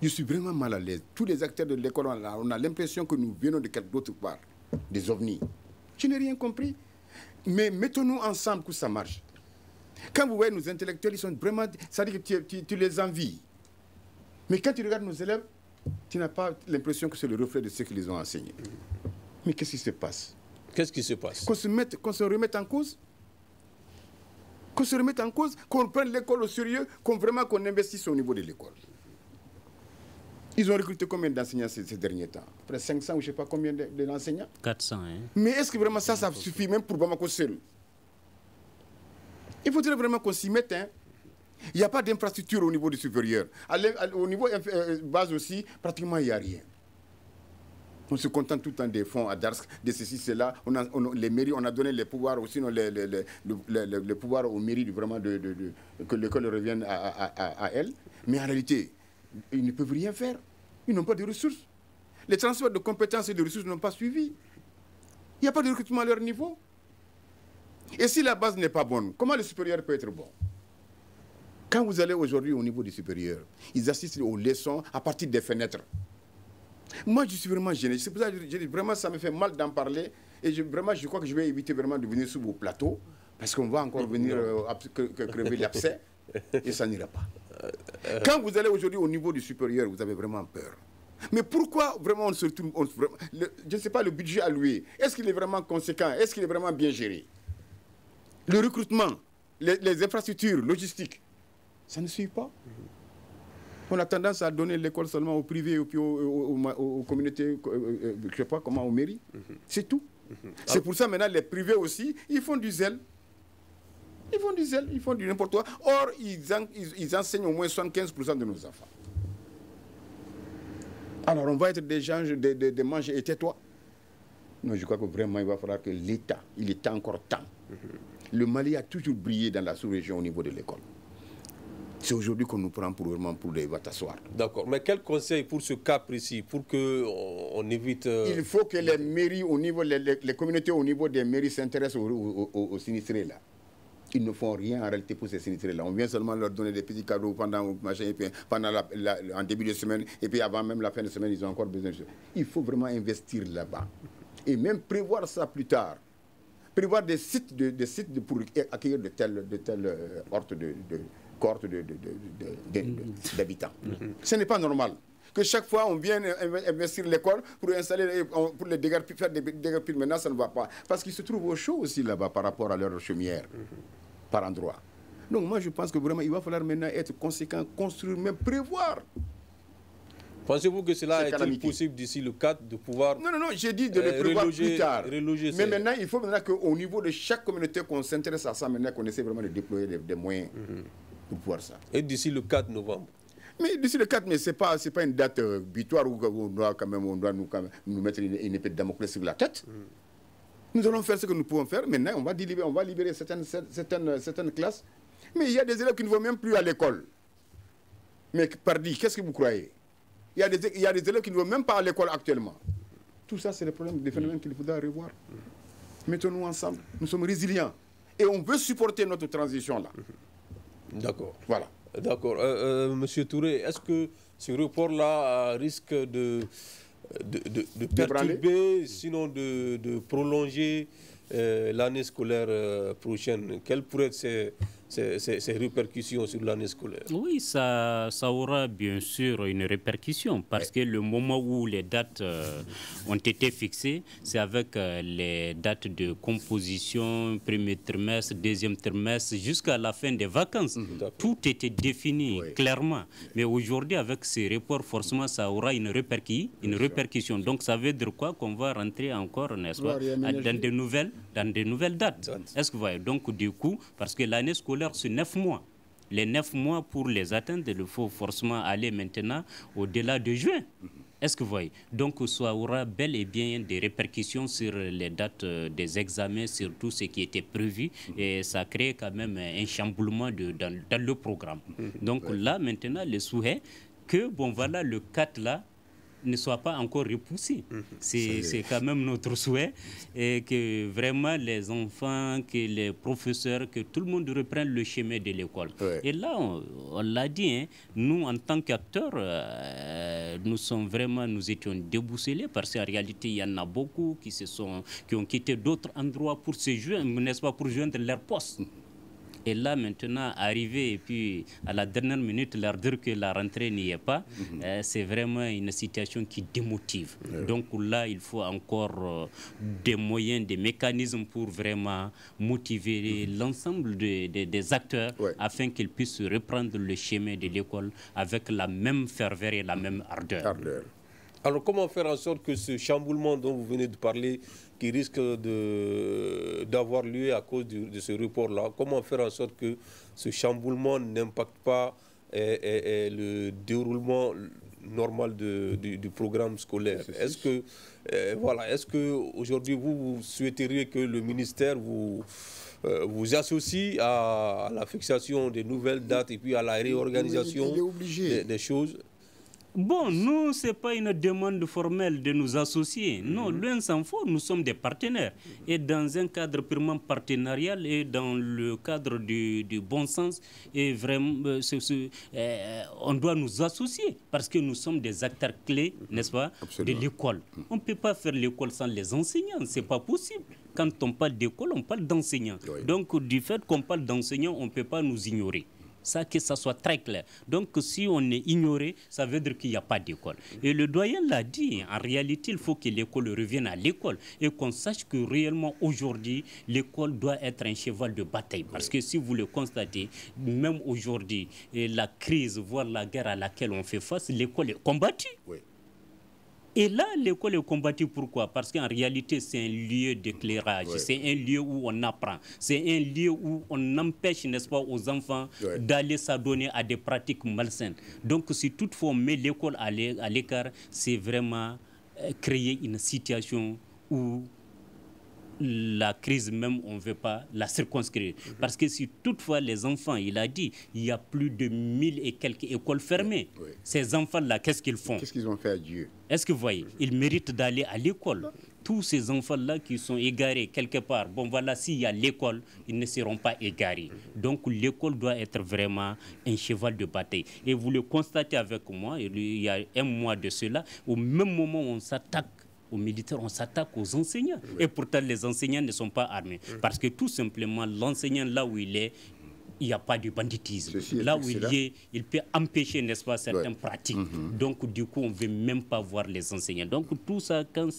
Je suis vraiment mal à l'aise. Tous les acteurs de l'école, on a l'impression que nous venons de quelque autre part, des ovnis. Je n'ai rien compris. Mais mettons-nous ensemble que ça marche. Quand vous voyez nos intellectuels, ils sont vraiment... Ça veut dire que tu les envies. Mais quand tu regardes nos élèves, tu n'as pas l'impression que c'est le reflet de ce qu'ils ont enseigné. Mais qu'est-ce qui se passe? Qu'est-ce qui se passe? Qu'on se remette en cause? Qu'on se remette en cause? Qu'on prenne l'école au sérieux? Qu'on investisse au niveau de l'école? Ils ont recruté combien d'enseignants ces derniers temps? Près 500 ou je ne sais pas combien d'enseignants? 400, hein? Mais est-ce que vraiment ça suffit même pour Bamako seul? Il faudrait vraiment qu'on s'y mette, hein? Il n'y a pas d'infrastructure au niveau du supérieur. Au niveau base aussi, pratiquement il n'y a rien. On se contente tout le temps des fonds à Darsk, de ceci, cela. Les mairies, on a donné les pouvoirs aussi, les pouvoirs aux mairies vraiment que l'école revienne à elles. Mais en réalité, ils ne peuvent rien faire. Ils n'ont pas de ressources. Les transferts de compétences et de ressources n'ont pas suivi. Il n'y a pas de recrutement à leur niveau. Et si la base n'est pas bonne, comment le supérieur peut être bon? Quand vous allez aujourd'hui au niveau du supérieur, ils assistent aux leçons à partir des fenêtres. Moi, je suis vraiment gêné. C'est pour ça que je dis, vraiment, ça me fait mal d'en parler. Et je crois que je vais éviter vraiment de venir sur vos plateaux, parce qu'on va encore venir crever l'abcès, et ça n'ira pas. Quand vous allez aujourd'hui au niveau du supérieur, vous avez vraiment peur. Mais pourquoi vraiment on se retrouve... je ne sais pas, le budget alloué, est-ce qu'il est vraiment conséquent? Est-ce qu'il est vraiment bien géré? Le recrutement, les infrastructures logistiques, ça ne suit pas. On a tendance à donner l'école seulement au privé et puis aux communautés, je ne sais pas comment, aux mairies. C'est tout. C'est pour ça maintenant les privés aussi, ils font du zèle. Ils font du zèle, ils font du n'importe quoi. Or, ils enseignent au moins 75% de nos enfants. Alors, on va être des gens, des manches et tais-toi. Non, je crois que vraiment, il va falloir que l'État, il est encore temps. Le Mali a toujours brillé dans la sous-région au niveau de l'école. C'est aujourd'hui qu'on nous prend pour les t'asseoir. D'accord. Mais quel conseil pour ce cas précis, pour qu'on évite... Il faut que les mairies, au niveau, les communautés au niveau des mairies s'intéressent aux sinistrés là. Ils ne font rien en réalité pour ces sinistrés là. On vient seulement leur donner des petits cadeaux pendant en début de semaine, et puis avant même la fin de semaine, ils ont encore besoin de ça. Il faut vraiment investir là-bas. Et même prévoir ça plus tard. Prévoir des sites pour accueillir de telles cohortes d'habitants. Ce n'est pas normal que chaque fois on vienne investir l'école pour installer, pour les dégâts, faire des dégâts pires. Maintenant, ça ne va pas. Parce qu'ils se trouvent au chaud aussi là-bas par rapport à leur chaumière, par endroit. Donc moi, je pense que vraiment, il va falloir maintenant être conséquent, construire, même prévoir. Pensez-vous que cela est possible d'ici le 4 de pouvoir... Non, j'ai dit de le prévoir plus tard. Mais maintenant, il faut maintenant qu'au niveau de chaque communauté, qu'on s'intéresse à ça, maintenant qu'on essaie vraiment de déployer des moyens pour pouvoir ça. Et d'ici le 4 novembre? Mais d'ici le 4, mais ce n'est pas une date butoir où on doit nous mettre une épée de Damoclès sur la tête. Nous allons faire ce que nous pouvons faire. Maintenant, on va libérer certaines classes. Mais il y a des élèves qui ne vont même plus à l'école. Mais pardi, qu'est-ce que vous croyez? Il y a des élèves qui ne vont même pas à l'école actuellement. Tout ça, c'est des phénomènes qu'il faudra revoir. Mettons-nous ensemble. Nous sommes résilients. Et on veut supporter notre transition là. D'accord. Voilà. D'accord. Monsieur Touré, est-ce que ce report-là risque de perturber, sinon de prolonger l'année scolaire prochaine? Quelles pourraient être ces répercussions sur l'année scolaire? Oui, ça aura bien sûr une répercussion parce que le moment où les dates ont été fixées, c'est avec les dates de composition, premier trimestre, deuxième trimestre, jusqu'à la fin des vacances. Tout était défini clairement. Mais aujourd'hui, avec ces reports, forcément, ça aura une répercussion. Donc, ça veut dire quoi? Qu'on va rentrer encore, n'est-ce pas, dans de nouvelles dates. Est-ce que vous voyez? Donc, du coup, parce que l'année scolaire, c'est 9 mois. Les 9 mois, pour les atteindre, il faut forcément aller maintenant au-delà de juin. Est-ce que vous voyez? Donc, ça aura bel et bien des répercussions sur les dates des examens, sur tout ce qui était prévu. Et ça crée quand même un chamboulement dans le programme. Donc là, maintenant, le souhait que, bon, voilà, le 4 là, ne soit pas encore repoussé. C'est quand même notre souhait et que vraiment les enfants, que les professeurs, que tout le monde reprenne le chemin de l'école. Et là, on l'a dit, hein, nous en tant qu'acteurs, nous étions déboussolés parce qu'en réalité, il y en a beaucoup qui ont quitté d'autres endroits pour se joindre, n'est-ce pas, pour joindre leur poste. Et là, maintenant, arriver et puis à la dernière minute, leur dire que la rentrée n'y est pas, c'est vraiment une situation qui démotive. Donc là, il faut encore des moyens, des mécanismes pour vraiment motiver l'ensemble des acteurs afin qu'ils puissent reprendre le chemin de l'école avec la même ferveur et la même ardeur. Alors, comment faire en sorte que ce chamboulement dont vous venez de parler, qui risque d'avoir lieu à cause de ce report-là, comment faire en sorte que ce chamboulement n'impacte pas le déroulement normal du programme scolaire? Est-ce que aujourd'hui vous souhaiteriez que le ministère vous associe à la fixation des nouvelles dates et puis à la réorganisation des choses? Bon, nous, ce n'est pas une demande formelle de nous associer. Non, loin s'en faut, nous sommes des partenaires. Et dans un cadre purement partenarial et dans le cadre du bon sens, et vraiment, on doit nous associer parce que nous sommes des acteurs clés, n'est-ce pas, de l'école. On ne peut pas faire l'école sans les enseignants, ce n'est pas possible. Quand on parle d'école, on parle d'enseignants. Oui. Donc, du fait qu'on parle d'enseignants, on ne peut pas nous ignorer. Ça, que ça soit très clair. Donc, si on est ignoré, ça veut dire qu'il n'y a pas d'école. Et le doyen l'a dit, en réalité, il faut que l'école revienne à l'école et qu'on sache que réellement, aujourd'hui, l'école doit être un cheval de bataille. Parce que si vous le constatez, même aujourd'hui, la crise, voire la guerre à laquelle on fait face, l'école est combattue. Oui. Et là, l'école est combattue. Pourquoi? Parce qu'en réalité, c'est un lieu d'éclairage, c'est un lieu où on apprend, c'est un lieu où on empêche, n'est-ce pas, aux enfants d'aller s'adonner à des pratiques malsaines. Donc, si toutefois on met l'école à l'écart, c'est vraiment créer une situation où la crise même, on ne veut pas la circonscrire. Parce que si toutefois les enfants, il a dit, il y a plus de 1000 et quelques écoles fermées. Ces enfants-là, qu'est-ce qu'ils font? Qu'est-ce qu'ils ont fait à Dieu? Est-ce que vous voyez? Ils méritent d'aller à l'école. Tous ces enfants-là qui sont égarés quelque part, bon voilà, s'il y a l'école, ils ne seront pas égarés. Donc l'école doit être vraiment un cheval de bataille. Et vous le constatez avec moi, il y a un mois de cela, au même moment où on s'attaque aux militaires, on s'attaque aux enseignants. Et pourtant, les enseignants ne sont pas armés. Parce que tout simplement, l'enseignant, là où il est, il n'y a pas de banditisme. Là où il est, il peut empêcher, n'est-ce pas, certaines pratiques. Donc, du coup, on ne veut même pas voir les enseignants. Donc, tout ça, quand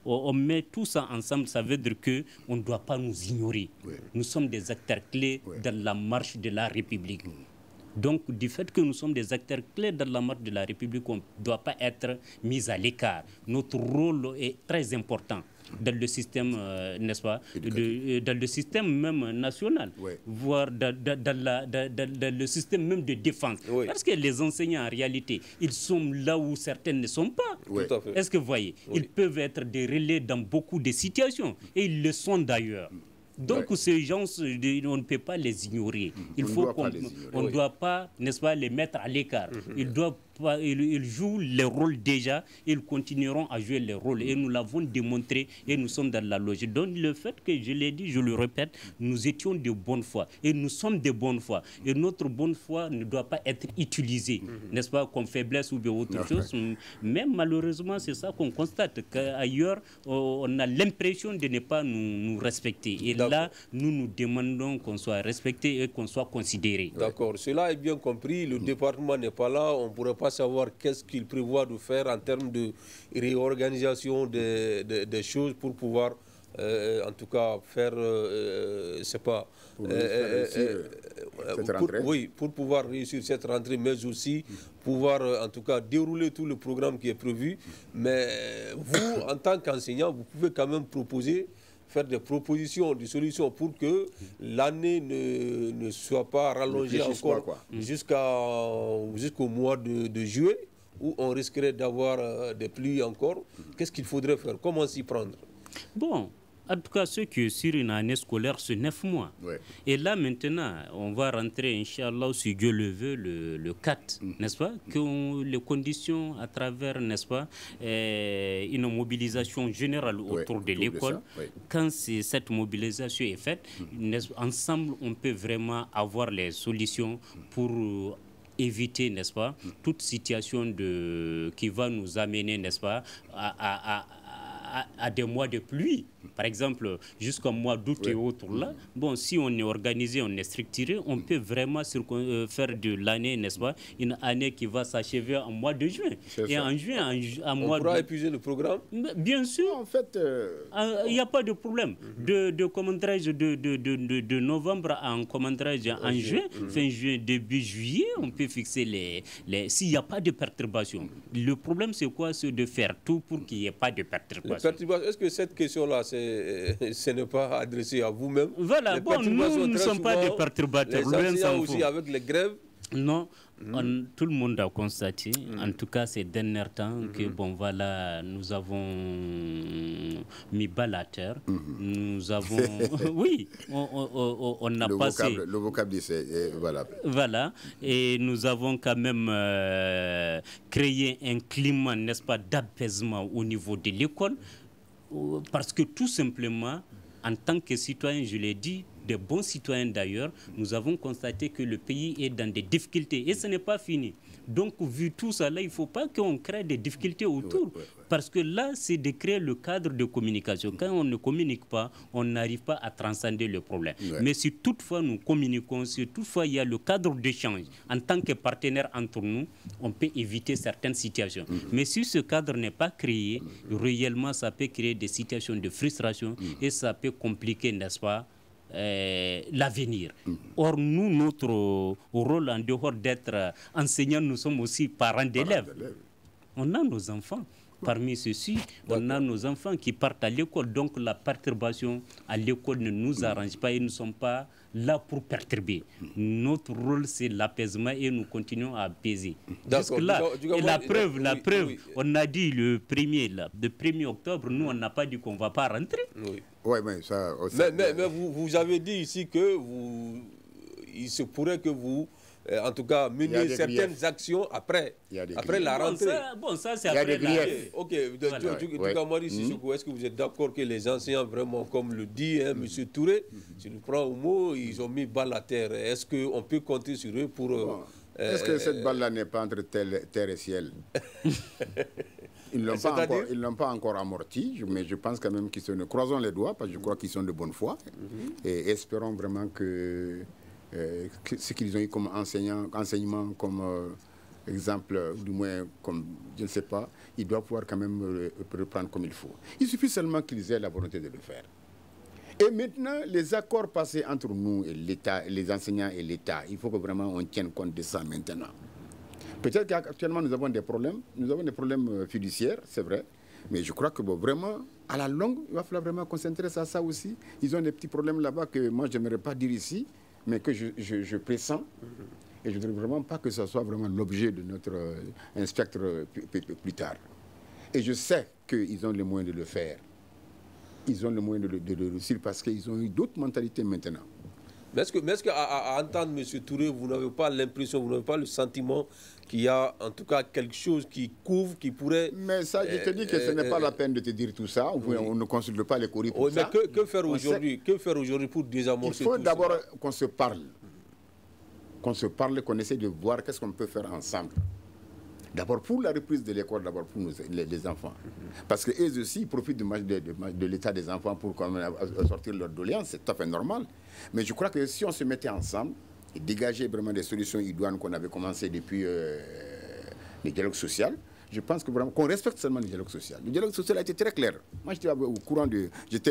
on met tout ça ensemble, ça veut dire qu'on ne doit pas nous ignorer. Nous sommes des acteurs clés dans la marche de la République. Donc, du fait que nous sommes des acteurs clés dans la marche de la République, on ne doit pas être mis à l'écart. Notre rôle est très important dans le système, n'est-ce pas, dans le système même national, voire dans le système même de défense. Parce que les enseignants, en réalité, ils sont là où certains ne sont pas. Est-ce que vous voyez? Ils peuvent être des relais dans beaucoup de situations, et ils le sont d'ailleurs. Donc, ces gens, on ne peut pas les ignorer. On ne doit pas, n'est-ce pas, les mettre à l'écart. Ils jouent les rôles déjà, ils continueront à jouer les rôles. Et nous l'avons démontré et nous sommes dans la logique. Donc, le fait que, je l'ai dit, je le répète, nous étions de bonne foi. Et nous sommes de bonne foi. Et notre bonne foi ne doit pas être utilisée, n'est-ce pas, comme faiblesse ou bien autre chose. Mais malheureusement, c'est ça qu'on constate. Qu'ailleurs, on a l'impression de ne pas nous respecter. Et là, nous demandons qu'on soit respecté et qu'on soit considéré. D'accord, cela est bien compris. Le département n'est pas là. On ne pourrait pas savoir qu'est-ce qu'il prévoit de faire en termes de réorganisation des choses pour pouvoir, en tout cas, faire, c'est pas... pour pouvoir réussir cette rentrée, mais aussi pouvoir, en tout cas, dérouler tout le programme qui est prévu. Mais vous, en tant qu'enseignant, vous pouvez quand même proposer, faire des propositions, des solutions pour que l'année ne soit pas rallongée encore jusqu'au mois de juillet, où on risquerait d'avoir des pluies encore. Qu'est-ce qu'il faudrait faire? Comment s'y prendre? Bon, en tout cas, ce qui est sur une année scolaire, c'est 9 mois. Et là, maintenant, on va rentrer, Inch'Allah, si Dieu le veut, le 4, n'est-ce pas? Que les conditions à travers, n'est-ce pas, une mobilisation générale autour de l'école. Quand cette mobilisation est faite, ensemble, on peut vraiment avoir les solutions pour éviter, n'est-ce pas, toute situation qui va nous amener, n'est-ce pas, à des mois de pluie. Par exemple, jusqu'au mois d'août et autres là, bon, si on est organisé, on est structuré, on peut vraiment faire de l'année, n'est-ce pas, une année qui va s'achever en mois de juin. Et en juin, on pourra épuiser le programme? Bien sûr. En fait, il n'y a pas de problème. De novembre à en juin, fin juin, début juillet, on peut fixer s'il n'y a pas de perturbation. Le problème, c'est quoi? C'est de faire tout pour qu'il n'y ait pas de perturbation. Est-ce que cette question-là, ce n'est pas adressé à vous-même? Voilà, bon, nous ne sommes pas des perturbateurs. Les enseignants aussi, avec les grèves, Non, tout le monde a constaté, en tout cas ces derniers temps, que bon voilà, nous avons mis balle à terre, nous avons, oui, on a passé. Le vocable c'est valable. Voilà, et nous avons quand même créé un climat, n'est-ce pas, d'apaisement au niveau de l'école, parce que tout simplement, en tant que citoyen, je l'ai dit, des bons citoyens d'ailleurs, nous avons constaté que le pays est dans des difficultés et ce n'est pas fini. Donc, vu tout ça, là, il ne faut pas qu'on crée des difficultés autour. Parce que là, c'est de créer le cadre de communication. Quand on ne communique pas, on n'arrive pas à transcender le problème. Mais si toutefois nous communiquons, si toutefois il y a le cadre d'échange, en tant que partenaire entre nous, on peut éviter certaines situations. Mais si ce cadre n'est pas créé, réellement, ça peut créer des situations de frustration et ça peut compliquer, n'est-ce pas, l'avenir. Or, nous, notre rôle, en dehors d'être enseignants, nous sommes aussi parents d'élèves. On a nos enfants. Parmi ceux-ci, on a nos enfants qui partent à l'école. Donc, la perturbation à l'école ne nous arrange pas et nous ne sommes pas là pour perturber. Notre rôle, c'est l'apaisement et nous continuons à apaiser. Jusque-là, et la preuve, on a dit le 1er octobre, nous, on n'a pas dit qu'on ne va pas rentrer. Oui, mais ça... Mais vous avez dit ici que il se pourrait que vous, en tout cas, meniez certaines actions après la rentrée. Ça c'est après la rentrée. Ok, est-ce que vous êtes d'accord que les enseignants, vraiment, comme le dit M. Touré, si nous prenons au mot, ils ont mis balle à terre. Est-ce qu'on peut compter sur eux pour... Est-ce que cette balle-là n'est pas entre terre et ciel? Ils ne l'ont pas encore amorti, mais je pense quand même qu'ils sont... Croisons les doigts, parce que je crois qu'ils sont de bonne foi. Et espérons vraiment que ce qu'ils ont eu comme enseignement, comme exemple, du moins, comme, je ne sais pas, ils doivent pouvoir quand même reprendre comme il faut. Il suffit seulement qu'ils aient la volonté de le faire. Et maintenant, les accords passés entre nous et l'État, les enseignants et l'État, il faut que vraiment on tienne compte de ça maintenant. Peut-être qu'actuellement nous avons des problèmes fiduciaires, c'est vrai, mais je crois que vraiment, à la longue, il va falloir vraiment concentrer sur ça aussi. Ils ont des petits problèmes là-bas que moi je n'aimerais pas dire ici, mais que je pressens. Et je ne voudrais vraiment pas que ce soit vraiment l'objet de notre inspecteur plus tard. Et je sais qu'ils ont les moyens de le faire. Ils ont le moyen de le réussir parce qu'ils ont eu d'autres mentalités maintenant. Mais est-ce qu'à entendre M. Touré, vous n'avez pas l'impression, vous n'avez pas le sentiment qu'il y a en tout cas quelque chose qui couvre, qui pourrait... Mais ça, je te dis que ce n'est pas la peine de te dire tout ça. On ne consulte pas les courriers pour ça. Mais que faire aujourd'hui pour désamorcer tout ça? Il faut d'abord qu'on se parle. Qu'on essaie de voir qu'est-ce qu'on peut faire ensemble. D'abord pour la reprise de l'école, d'abord pour les enfants. Parce qu'eux aussi, ils profitent de l'état des enfants pour sortir leur doléance, c'est tout à fait normal. Mais je crois que si on se mettait ensemble et dégager vraiment des solutions idoines qu'on avait commencé depuis le dialogue social, je pense que vraiment qu'on respecte seulement le dialogue social. Le dialogue social a été très clair. Moi, j'étais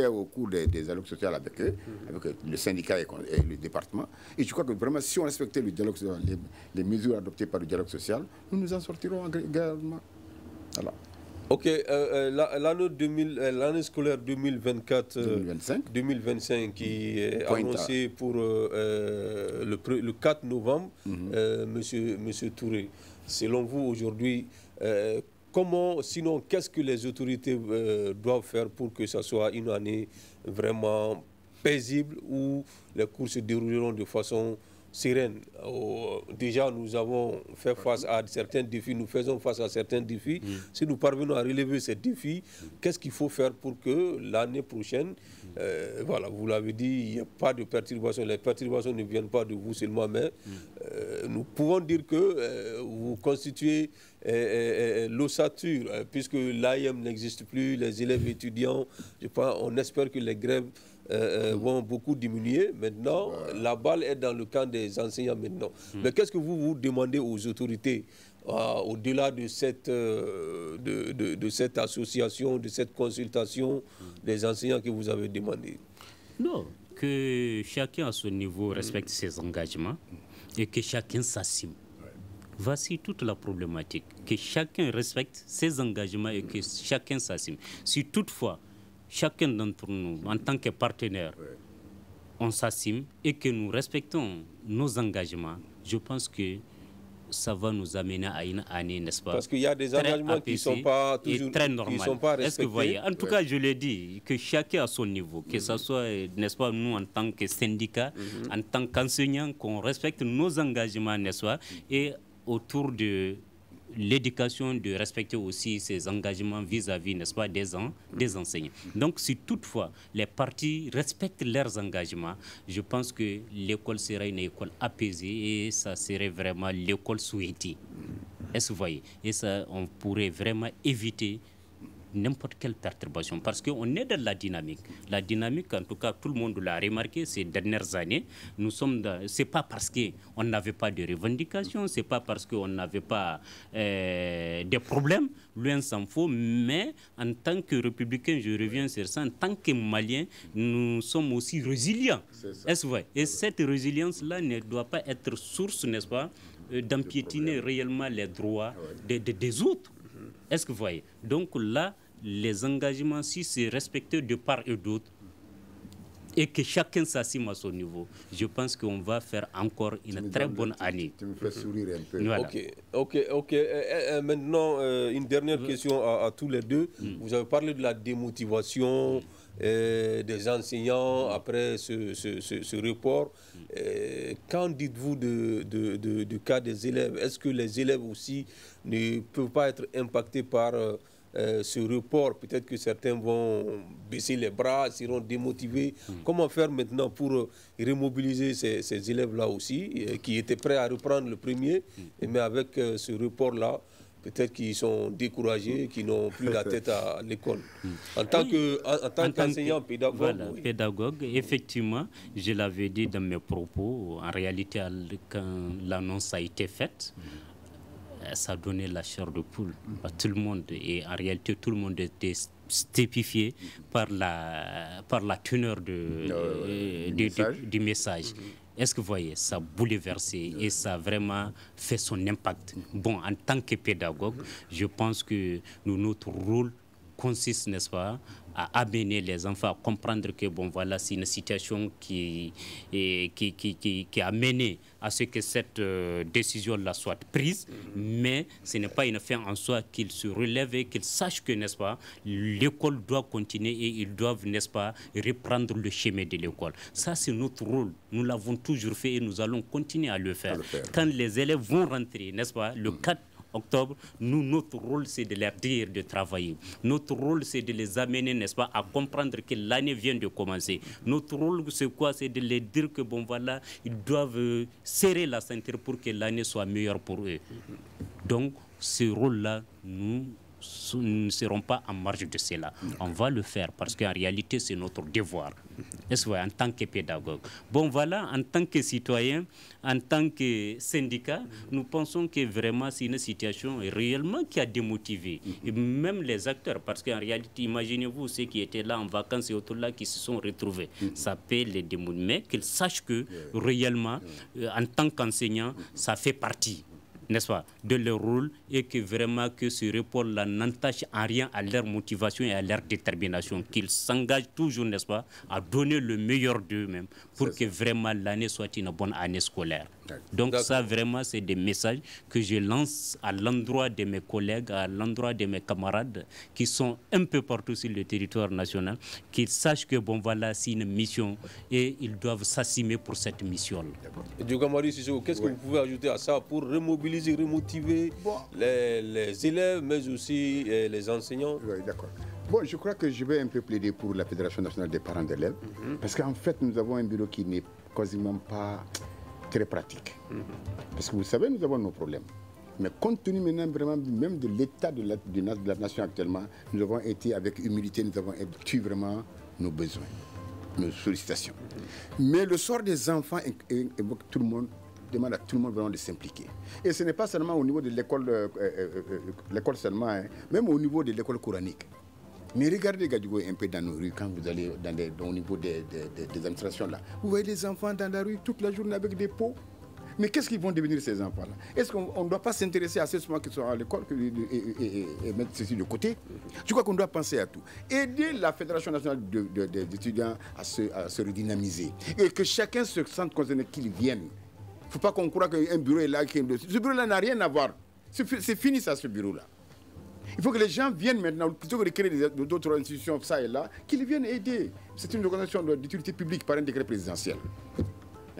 au cours des dialogues sociaux avec eux, avec le syndicat et le département. Et je crois que vraiment, si on respectait le dialogue social, les mesures adoptées par le dialogue social, nous nous en sortirons également. Voilà. Ok, l'année scolaire 2024-2025 qui est annoncée pour le 4 novembre, Monsieur Touré, selon vous aujourd'hui, comment, sinon, qu'est-ce que les autorités doivent faire pour que ce soit une année vraiment paisible où les cours se dérouleront de façon sereine? Déjà, nous avons fait face à certains défis, nous faisons face à certains défis. Si nous parvenons à relever ces défis, qu'est-ce qu'il faut faire pour que l'année prochaine, voilà, vous l'avez dit, il n'y a pas de perturbations. Les perturbations ne viennent pas de vous seulement, mais nous pouvons dire que vous constituez l'ossature, puisque l'AIM n'existe plus, les élèves étudiants, je pense, on espère que les grèves vont beaucoup diminuer. Maintenant, la balle est dans le camp des enseignants maintenant. Mais qu'est-ce que vous demandez aux autorités au-delà de cette association, de cette consultation des enseignants que vous avez demandé? Non, que chacun à son niveau respecte ses engagements et que chacun s'assume. Voici toute la problématique. Que chacun respecte ses engagements et que chacun s'assume. Si toutefois, chacun d'entre nous, en tant que partenaire, on s'assume et que nous respectons nos engagements, je pense que ça va nous amener à une année, n'est-ce pas? Parce qu'il y a des engagements qui ne sont pas toujours très normaux. Est-ce que vous voyez? En tout cas, je l'ai dit, que chacun à son niveau, que ce soit, n'est-ce pas, nous en tant que syndicat, en tant qu'enseignants, qu'on respecte nos engagements, n'est-ce pas? Et autour de l'éducation, de respecter aussi ses engagements vis-à-vis, n'est-ce pas, des enseignants. Donc, si toutefois les partis respectent leurs engagements, je pense que l'école sera une école apaisée et ça serait vraiment l'école souhaitée. Est-ce que vous voyez? Et ça, on pourrait vraiment éviter n'importe quelle perturbation, parce qu'on est dans la dynamique. La dynamique, en tout cas, tout le monde l'a remarqué ces dernières années. Nous sommes c'est pas parce qu'on n'avait pas de revendications, c'est pas parce qu'on n'avait pas des problèmes, loin s'en faut, mais en tant que républicain, je reviens sur ça, en tant que Malien, nous sommes aussi résilients. Est-ce vrai? Et cette résilience-là ne doit pas être source, n'est-ce pas, d'empiétiner réellement les droits des autres. Est-ce que vous voyez? Donc là, les engagements, si c'est respecté de part et d'autre, et que chacun s'assume à son niveau, je pense qu'on va faire encore une très bonne année. Tu me fais sourire un peu. Voilà. Ok. Maintenant, une dernière question à tous les deux. Vous avez parlé de la démotivation des enseignants après ce report. Qu'en dites-vous du cas des élèves? Est-ce que les élèves aussi ne peuvent pas être impactés par ce report? Peut-être que certains vont baisser les bras, seront démotivés. Comment faire maintenant pour remobiliser ces élèves-là aussi, qui étaient prêts à reprendre le premier, mais avec ce report-là, peut-être qu'ils sont découragés, qu'ils n'ont plus la tête à l'école. En tant qu'enseignant, pédagogue. Voilà, pédagogue, effectivement, je l'avais dit dans mes propos, en réalité, quand l'annonce a été faite, ça a donné la chair de poule à tout le monde. Et en réalité, tout le monde était stupéfié par la teneur du message. Est-ce que vous voyez, ça a bouleversé et ça a vraiment fait son impact. Bon, en tant que pédagogue, je pense que notre rôle consiste, n'est-ce pas, à amener les enfants à comprendre que, bon, voilà, c'est une situation qui a mené à ce que cette décision-là soit prise, mais ce n'est pas une fin en soi, qu'ils se relèvent et qu'ils sachent que, n'est-ce pas, l'école doit continuer et ils doivent, n'est-ce pas, reprendre le chemin de l'école. Ça, c'est notre rôle. Nous l'avons toujours fait et nous allons continuer à le faire. Quand les élèves vont rentrer, n'est-ce pas, le 4 octobre, notre rôle, c'est de leur dire de travailler. Notre rôle, c'est de les amener, n'est-ce pas, à comprendre que l'année vient de commencer. Notre rôle, c'est quoi? C'est de les dire que, bon, voilà, ils doivent serrer la ceinture pour que l'année soit meilleure pour eux. Donc, ce rôle-là, nous ne serons pas en marge de cela. On va le faire parce qu'en réalité, c'est notre devoir. Est-ce vrai, en tant que pédagogue? Bon, voilà, en tant que citoyen, en tant que syndicat, nous pensons que vraiment c'est une situation réellement qui a démotivé. Et même les acteurs, parce qu'en réalité, imaginez-vous ceux qui étaient là en vacances et autour là qui se sont retrouvés. Ça peut les démotiver, mais qu'ils sachent que réellement, en tant qu'enseignant, ça fait partie, n'est-ce pas, de leur rôle et que vraiment que ce report-là n'entache en rien à leur motivation et à leur détermination, qu'ils s'engagent toujours, n'est-ce pas, à donner le meilleur d'eux-mêmes pour que vraiment l'année soit une bonne année scolaire. Donc ça, vraiment, c'est des messages que je lance à l'endroit de mes collègues, à l'endroit de mes camarades qui sont un peu partout sur le territoire national, qu'ils sachent que, bon, voilà, c'est une mission et ils doivent s'assumer pour cette mission-là. Qu'est-ce que vous pouvez ajouter à ça pour remobiliser, remotiver les élèves, mais aussi les enseignants? Oui, d'accord. Bon, je crois que je vais un peu plaider pour la Fédération nationale des parents d'élèves, parce qu'en fait, nous avons un bureau qui n'est quasiment pas très pratique. Parce que vous savez, nous avons nos problèmes. Mais compte tenu maintenant vraiment même de l'état de la nation actuellement, nous avons été avec humilité, nous avons écouté vraiment nos besoins, nos sollicitations. Mais le sort des enfants évoque tout le monde, demande à tout le monde vraiment de s'impliquer. Et ce n'est pas seulement au niveau de l'école seulement, hein, même au niveau de l'école coranique. Mais regardez Gadjigo un peu dans nos rues, quand vous allez au niveau des administrations là, vous voyez des enfants dans la rue toute la journée avec des pots. Mais qu'est-ce qu'ils vont devenir ces enfants-là? Est-ce qu'on ne doit pas s'intéresser à ceux qui sont à l'école et mettre ceci de côté? Je crois qu'on doit penser à tout. Aider la Fédération nationale des étudiants à se redynamiser. Et que chacun se sente concerné, qu'il vienne. Il ne faut pas qu'on croie qu'un bureau est là. Ce bureau-là n'a rien à voir. C'est fini ça, ce bureau-là. Il faut que les gens viennent maintenant, plutôt que de créer d'autres institutions, ça et là, qu'ils viennent aider. C'est une organisation d'utilité publique par un décret présidentiel.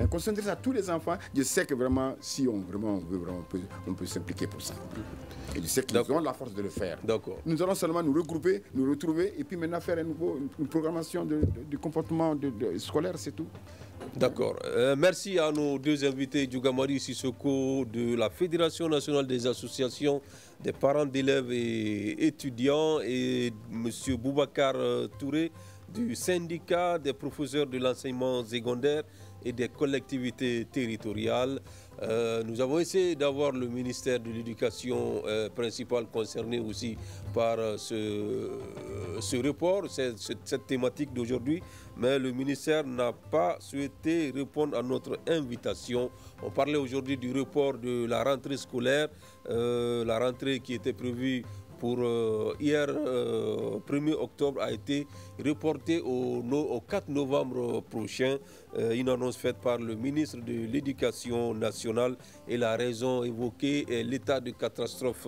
Concentrer à tous les enfants, je sais que vraiment, si on veut, on peut s'impliquer pour ça. Et je sais qu'ils ont la force de le faire. Nous allons seulement nous regrouper, nous retrouver, et puis maintenant faire une programmation du comportement scolaire, c'est tout. D'accord. Merci à nos deux invités, Djougamari Sissoko de la Fédération nationale des associations des parents d'élèves et étudiants et M. Boubacar Touré du syndicat des professeurs de l'enseignement secondaire et des collectivités territoriales. Nous avons essayé d'avoir le ministère de l'Éducation principal concerné aussi par ce report, cette thématique d'aujourd'hui, mais le ministère n'a pas souhaité répondre à notre invitation. On parlait aujourd'hui du report de la rentrée scolaire, la rentrée qui était prévue pour hier, 1er octobre, a été reportée au 4 novembre prochain. Une annonce faite par le ministre de l'Éducation nationale, et la raison évoquée est l'état de catastrophe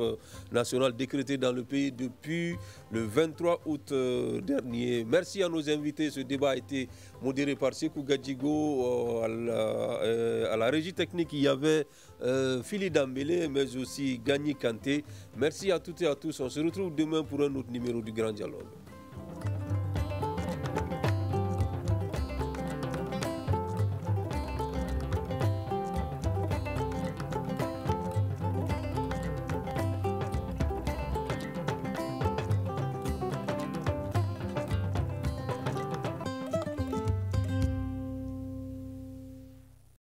nationale décrété dans le pays depuis le 23 août dernier. Merci à nos invités. Ce débat a été modéré par Sekou Gadjigo. À la régie technique, il y avait Phili Dambélé, mais aussi Gagny Kanté. Merci à toutes et à tous. On se retrouve demain pour un autre numéro du Grand Dialogue.